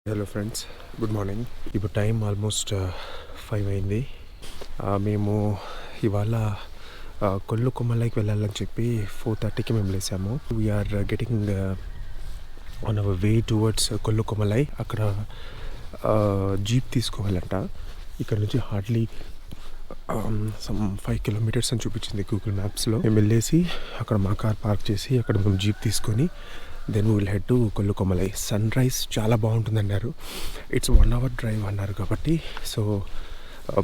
Hello friends, good morning. ఇప్పుడు time almost 5 అయింది. మేము ఇవాళ కొల్లుకొమలైకి వెళ్ళాలని చెప్పి 4:30కి మేము లేసాము. We are getting on our way towards Kolukkumalai. అక్కడ జీప్ తీసుకోవాలంట. ఇక్కడ నుంచి హార్డ్లీ సమ్ 5 కిలోమీటర్స్ అని చూపించింది గూగుల్ మ్యాప్స్లో. మేము వెళ్ళేసి అక్కడ మా కార్ పార్క్ చేసి అక్కడ మేము జీప్ తీసుకొని then will head to Kolukkumalai. Sunrise చాలా బాగుంటుంది అన్నారు. ఇట్స్ 1 hour డ్రైవ్ అన్నారు కాబట్టి so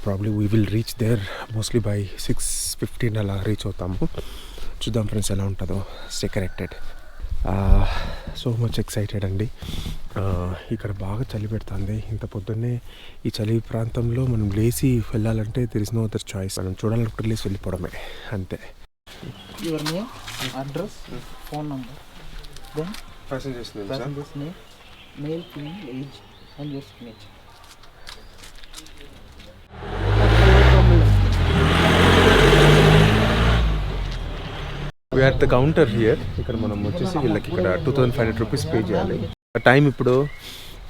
probably we will reach there mostly by 6:15 అలా రీచ్ అవుతాము. చూద్దాం ఫ్రెండ్స్ ఎలా ఉంటుందో. Stay connected. So much excited అండి. ఇక్కడ బాగా చలి పెడుతుంది. ఇంత పొద్దున్నే ఈ చలి ప్రాంతంలో మనం లేచి వెళ్ళాలంటే there is no other choice. మనం చూడాలనుకుంటే లేచి వెళ్ళిపోవడమే అంతే. Your name, address, phone number, then passengers name, male, female, age and your signature. We are at the counter here. ఇక్కడ మనం వచ్చేసి వీళ్ళకి ఇక్కడ 2500 రూపీస్ పే చేయాలి. టైం ఇప్పుడు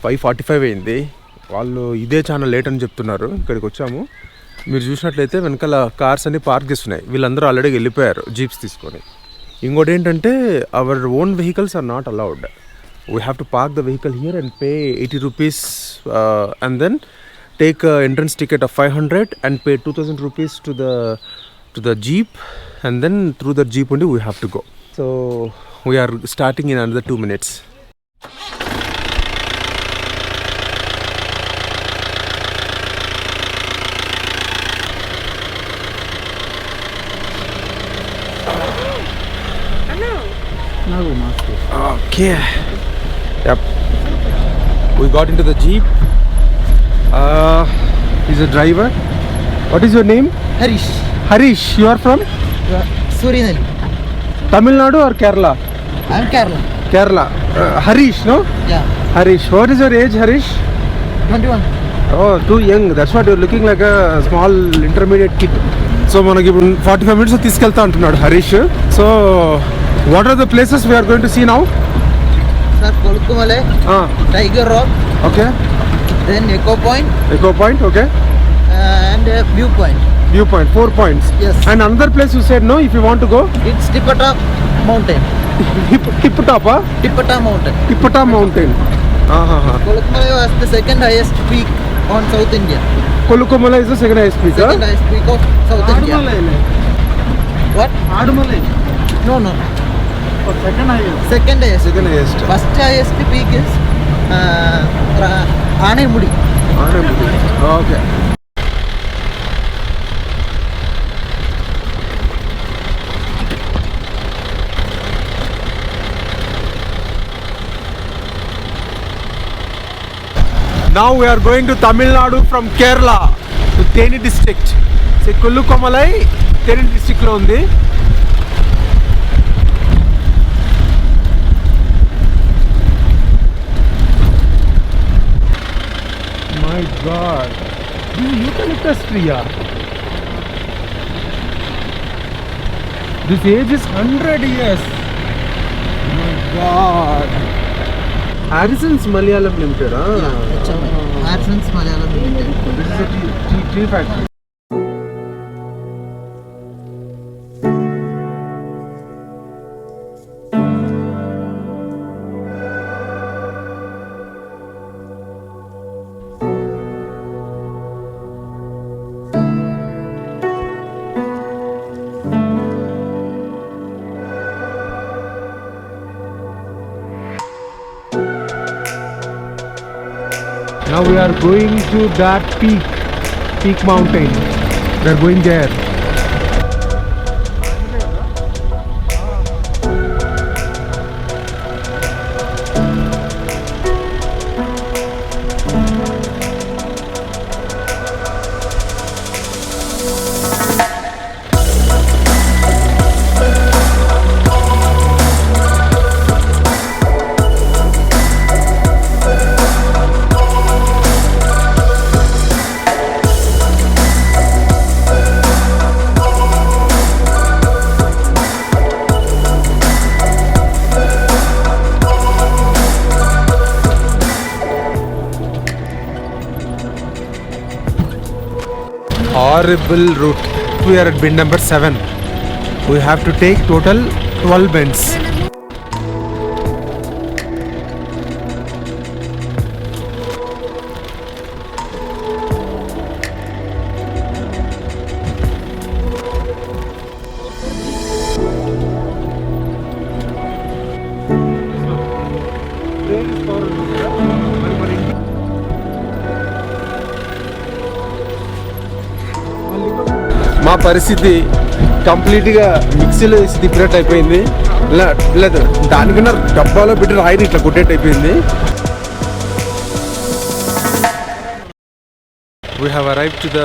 5:45 అయింది. వాళ్ళు ఇదే చాలా లేట్ అని చెప్తున్నారు. ఇక్కడికి వచ్చాము. మీరు చూసినట్లయితే వెనకాల కార్స్ అన్ని పార్క్ చేస్తున్నాయి. వీళ్ళందరూ ఆల్రెడీ వెళ్ళిపోయారు జీప్స్ తీసుకొని. ఇంకోటి ఏంటంటే our own vehicles are not allowed. We have to park the vehicle here and pay 80 rupees and then take entrance ticket of 500 and pay 2000 rupees to the jeep and then through the jeep only we have to go. So we are starting in another 2 minutes. Okay. Yep. We got into the jeep. He's a driver. What is your name? Harish. You are from? Suriname. Tamil Nadu or Kerala? I'm Kerela. Kerala. Harish, no? Yeah. Harish. What is your age, Harish? 21. Oh, too young. That's what you're looking like, a small intermediate kid. So మనకి ఇప్పుడు 45 minutes తీసుకెళ్తా అంటున్నాడు Harish. So what are the places we are going to see now? Sir, Kullukumalai, Tiger Rock. Okay. Then Eco Point. Okay. And Viewpoint. 4 points. Yes. And another place you said no, if you want to go? It's Tipata Mountain. Tippatapa? Tipata Mountain. Tippata Mountain. Kullukumalai was the second highest peak on South India. Kullukumalai is the second highest peak. Second highest peak of South India. What? Adumalai. No. Second highest. Second highest. First highest peak is Aanemudi. Okay. Now we are going to Tamil Nadu from Kerala to Theni district. So Kullukumalai Theni district lo undi. My God, this is eucalyptus tree. This age is 100 years. My God. Harrison's Malayalam Limited, Harrison's Malayalam Limited. This is a tea factory. Now we are going to that peak mountain. We are going there. horrible route. We are at bin number 7. We have to take total 12 bends. మా పరిస్థితి కంప్లీట్గా మిక్సీలో వేసి తిప్పినట్టు అయిపోయింది. లేదు దానికన్నా డబ్బాలో పెట్టి రాయిని ఇట్లా కొట్టేట్టు అయిపోయింది. We have arrived to the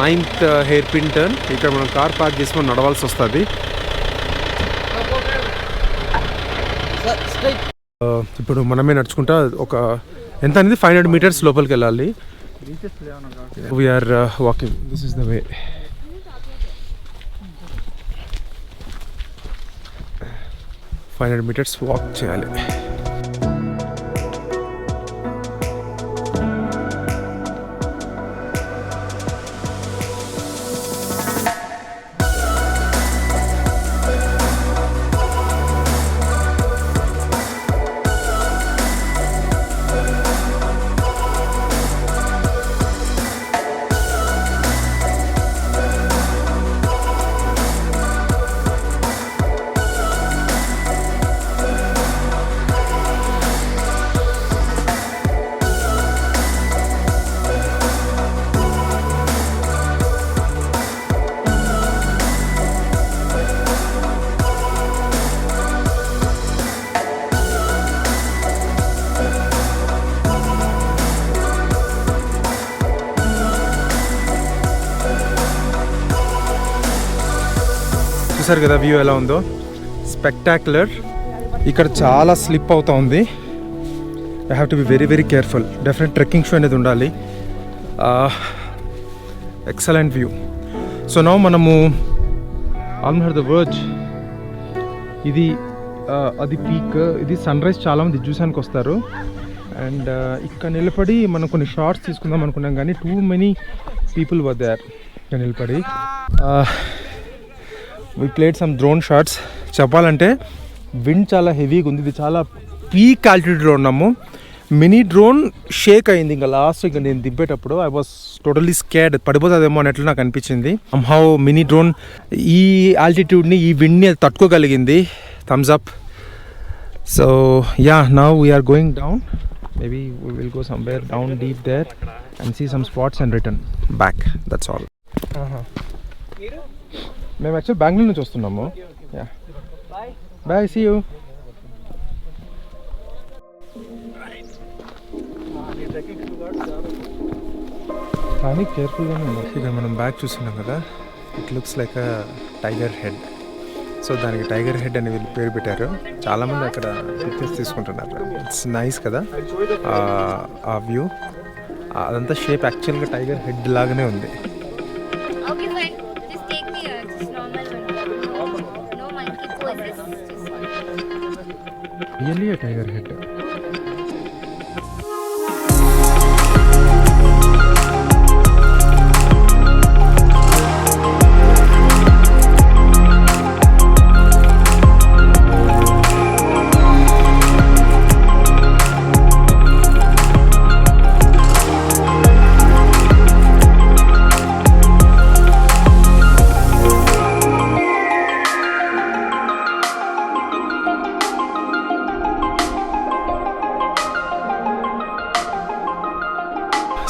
9th hair pin turn. ఇక్కడ మనం కార్ పార్క్ చేసుకొని నడవాల్సి వస్తుంది. ఇప్పుడు మనమే నడుచుకుంటా ఒక ఎంత అనేది 500 meters లోపలికి వెళ్ళాలి. We are walking. This is the way. Five 500 meters walk చేయాలి. చూసారు కదా వ్యూ ఎలా ఉందో, స్పెక్టాక్యులర్. ఇక్కడ చాలా స్లిప్ అవుతా ఉంది. I have to be very very careful. Definite trekking shoe అనేది ఉండాలి. Excellent view. సో నౌ మనము ఆల్మోస్ట్ ద వర్జ్. ఇది అది పీక్. ఇది సన్ రైజ్ చాలామంది చూసానికి వస్తారు. అండ్ ఇక్కడ నిలబడి మనం కొన్ని షార్ట్స్ తీసుకుందాం అనుకున్నాం, కానీ too many people were there. ఇక్కడ నిలబడి we played some drone shots. చెప్పాలంటే విండ్ చాలా హెవీగా ఉంది. ఇది చాలా పీక్ ఆల్టిట్యూడ్లో ఉన్నాము. మినీ డ్రోన్ షేక్ అయింది ఇంకా లాస్ట్. ఇంకా నేను దింపేటప్పుడు ఐ వాస్ టోటల్లీ స్కేర్డ్. పడిపోతుందేమో అన్నట్లు నాకు అనిపించింది. హౌ మినీ డ్రోన్ ఈ ఆల్టిట్యూడ్ని, ఈ విండ్ని అది తట్టుకోగలిగింది. Thumbs up. So yeah, now we are going down. Maybe we will go somewhere down deep there and see some spots and return back. That's all. మేము actual Bengaluru నుంచి వస్తున్నాము. Yeah, bye, see you. కానీ కేర్ఫుల్గానే ఉంది. ఇక్కడ మనం బ్యాగ్ చూస్తున్నాం కదా, it looks like a tiger head. So దానికి టైగర్ హెడ్ అని వీళ్ళు పేరు పెట్టారు. చాలామంది అక్కడ పిక్చర్స్ తీసుకుంటున్నారు. ఇట్స్ నైస్ కదా ఆ వ్యూ. అదంతా షేప్ యాక్చువల్గా టైగర్ హెడ్ లాగానే ఉంది. Really a tiger head.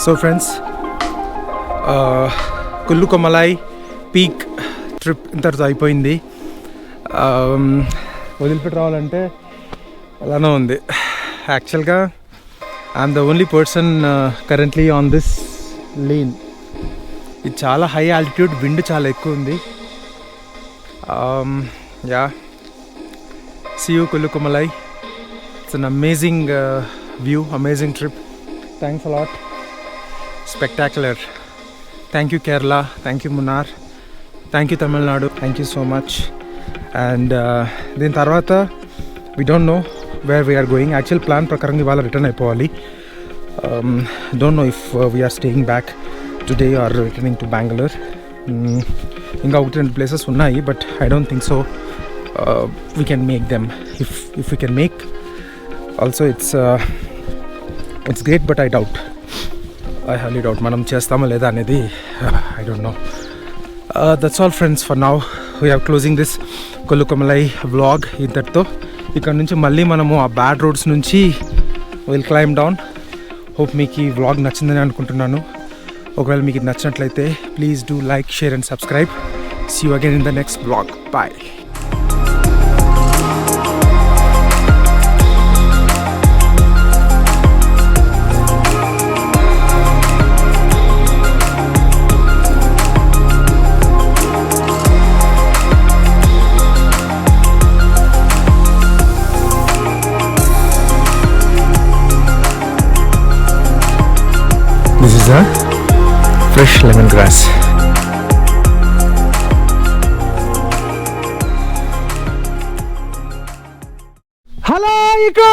So friends, Kolukkumalai peak trip ఇంతటితో అయిపోయింది. వదిలిపెట్టి రావాలంటే అలానే ఉంది. యాక్చువల్గా I'm the only person currently on this lane. ఇది చాలా హై ఆల్టిట్యూడ్, విండ్ చాలా ఎక్కువ ఉంది. Yeah, see you Kolukkumalai. It's an amazing view, amazing trip. Thanks a lot. Spectacular. Thank you Kerala, thank you Munnar, thank you Tamil Nadu, thank you so much. And then tarvata we don't know where we are going. Actual plan prakaram ivala return ayipovali. Don't know if we are staying back today or returning to Bengaluru. ఇంకా ఒకటి రెండు places ఉన్నాయి, but I don't think so we can make them. If we can make also it's great, but I highly doubt మనం చేస్తామా లేదా అనేది I don't know. That's all friends for now. We are closing this Kullukumalai vlog ఇంతటితో. ఇక్కడ నుంచి మళ్ళీ మనము ఆ బ్యాడ్ రోడ్స్ నుంచి విల్ క్లైమ్ డౌన్. హోప్ మీకు ఈ వ్లాగ్ నచ్చిందని అనుకుంటున్నాను. ఒకవేళ మీకు ఇది నచ్చినట్లయితే please do like, share and subscribe. See you again in the next vlog. Bye. This is a fresh lemongrass. Hello, Iko!